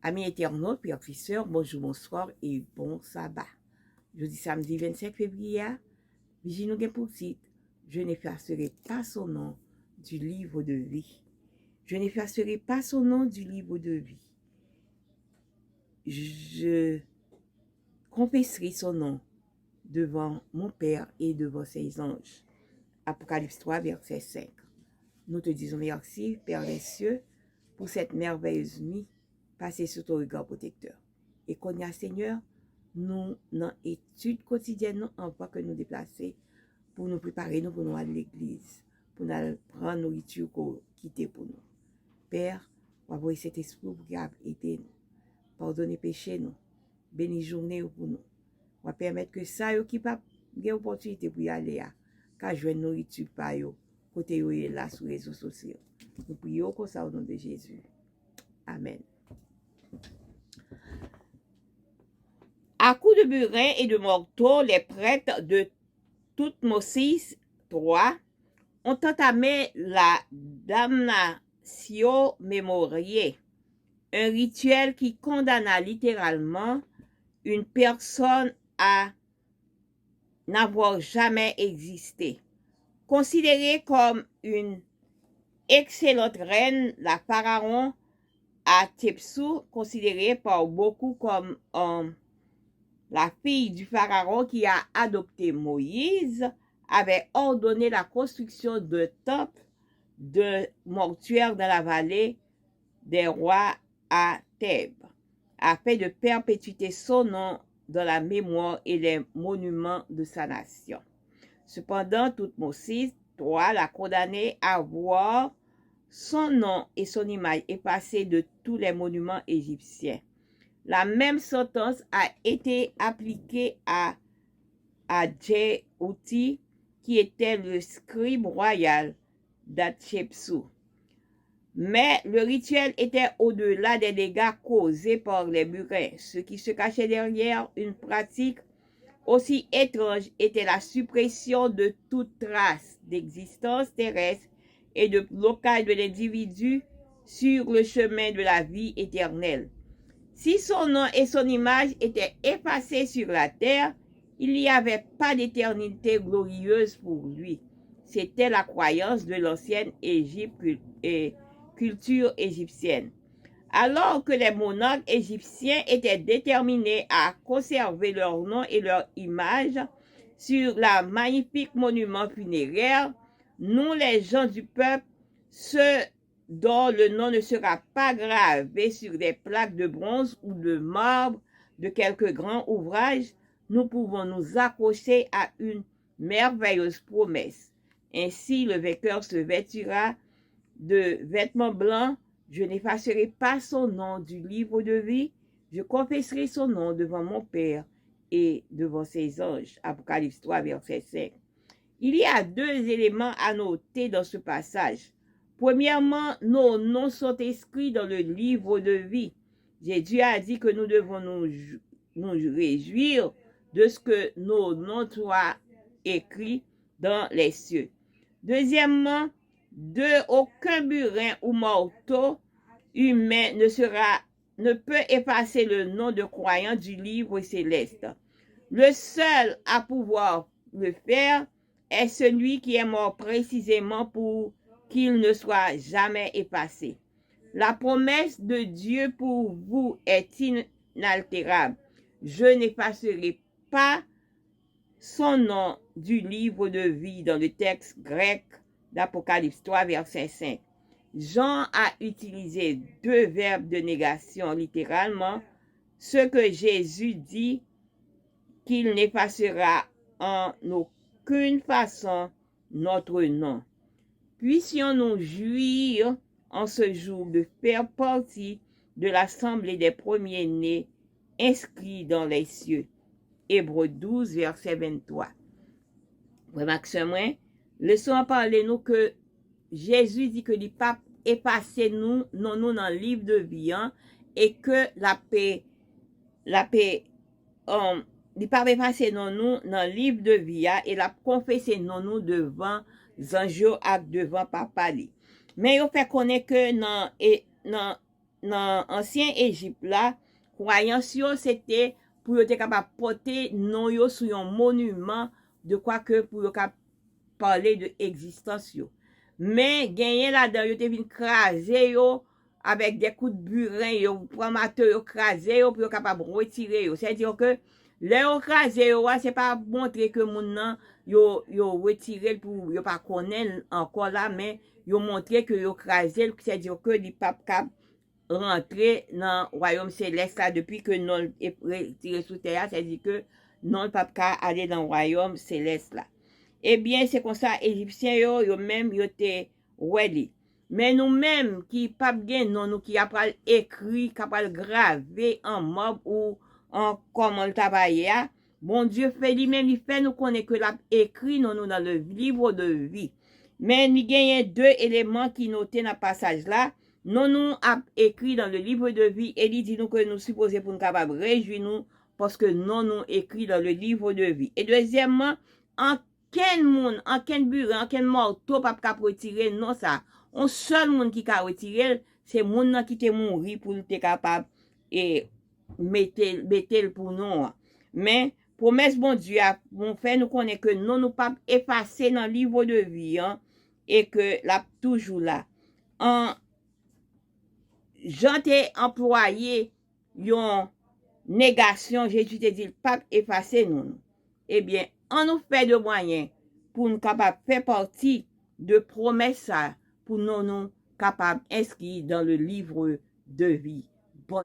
Amis internautes, puis sœurs, bonjour, bonsoir et bon sabbat. Jeudi samedi 25 février, Vigie nous pour titre, je n'effacerai pas son nom du livre de vie. Je n'effacerai pas son nom du livre de vie. Je confesserai son nom devant mon Père et devant ses anges. Apocalypse 3, verset 5. Nous te disons merci, Père des cieux, pour cette merveilleuse nuit passée sous ton regard protecteur. Et qu'on y a, Seigneur, nous, dans l'étude quotidienne, nous, en voie que nous déplacer pour nous préparer, nous pour nous aller à l'église, pour nous prendre nourriture qu'on quitte pour nous. Père, on va voir cet esprit pour aider nous, pardonner péché nous, bénir journée pour nous. On va permettre que ça, qui pas une opportunité pour y aller, car je vais nourriture par eux, côté où est là sur les réseaux sociaux. Nous prions comme ça au nom de Jésus. Amen. À coups de burin et de morteau, les prêtres de Toutmosis III ont entamé la damnatio memoriae, un rituel qui condamna littéralement une personne à n'avoir jamais existé. Considérée comme une excellente reine, la pharaon Hatshepsut, considérée par beaucoup comme la fille du pharaon qui a adopté Moïse, avait ordonné la construction de temples de mortuaires dans la vallée des rois à Thèbes, afin de perpétuer son nom dans la mémoire et les monuments de sa nation. Cependant, Toutmosis III l'a condamné à voir son nom et son image effacés de tous les monuments égyptiens. La même sentence a été appliquée à Djéouti, qui était le scribe royal d'Hatshepsut. Mais le rituel était au-delà des dégâts causés par les burins. Ce qui se cachait derrière une pratique aussi étrange était la suppression de toute trace d'existence terrestre et de blocage de l'individu sur le chemin de la vie éternelle. Si son nom et son image étaient effacés sur la terre, il n'y avait pas d'éternité glorieuse pour lui. C'était la croyance de l'ancienne Égypte et culture égyptienne. Alors que les monarques égyptiens étaient déterminés à conserver leur nom et leur image sur la magnifique monument funéraire, nous, les gens du peuple, ceux dont le nom ne sera pas gravé sur des plaques de bronze ou de marbre de quelque grand ouvrage, nous pouvons nous accrocher à une merveilleuse promesse. Ainsi, le vainqueur se vêtira de vêtements blancs. Je n'effacerai pas son nom du livre de vie. Je confesserai son nom devant mon Père et devant ses anges. Apocalypse 3, verset 5. Il y a deux éléments à noter dans ce passage. Premièrement, nos noms sont inscrits dans le livre de vie. Jésus a dit que nous devons nous réjouir de ce que nos noms soient écrits dans les cieux. Deuxièmement, aucun burin ou marteau humain ne peut effacer le nom de croyant du livre céleste. Le seul à pouvoir le faire est celui qui est mort précisément pour qu'il ne soit jamais effacé. La promesse de Dieu pour vous est inaltérable. Je n'effacerai pas son nom du livre de vie dans le texte grec d'Apocalypse 3, verset 5. Jean a utilisé deux verbes de négation littéralement, ce que Jésus dit qu'il n'effacera en aucune façon notre nom. Puissions-nous jouir en ce jour de faire partie de l'assemblée des premiers-nés inscrits dans les cieux. Hébreux 12, verset 23. Maxime, laissons parler nous que Jésus dit que il pas effacer nous dans le livre de vie et que la paix il pas effacer nous dans le livre de vie et la confesser nous devant anges et devant papa li. Mais il fait connaître que dans dans ancien Égypte là, croyance yo c'était pour yo te capable porter non yo sur un monument de quoi que pour yo capable parler de existence yo. Mais gagné là-dedans yo te vinn craser yo avec des coups de burin yo prend matin yo craser yo pour yo capable retirer yo. C'est-à-dire que les yo craser yo c'est pas montrer que moun nan yo retirer pour yo pas connaître encore là mais yo montrer que yo craser c'est-à-dire que li pas cap rentrer dans le royaume céleste là depuis que non est retiré sous terre, c'est-à-dire que non pas aller dans le royaume céleste là. Eh bien, c'est comme ça, Égyptiens, yo même, yo te weli. Mais nous-mêmes, qui pas bien, non, nous qui apprend écrit, capable gravé en mob ou en comment le travailler, bon Dieu fait lui-même, il fait nous connaître que l'a écrit, non, nous, dans le livre de vie. Mais il y a deux éléments qui notent dans le passage là. Non, nous a écrit dans le livre de vie, et il dit nous que nous supposons pour nous capables réjouir nous, parce que non, nous écrit dans le livre de vie. Et deuxièmement, en quel monde, en quel bureau, en quel morceau pas cap retirer non ça. Un seul monde qui ka retirer, c'est monde qui te mouri pour te capable et mettre pour nous. Mais promesse bon Dieu a bon fait nous connaît que non nous pas effacer dans le livre de vie hein, et que la toujours là. En Jean t'ai employé une négation, Jésus te dit pas effacer nous. Eh bien, on nous fait de moyens pour nous capables faire partie de promesses pour nous capables inscrits dans le livre de vie. Bon.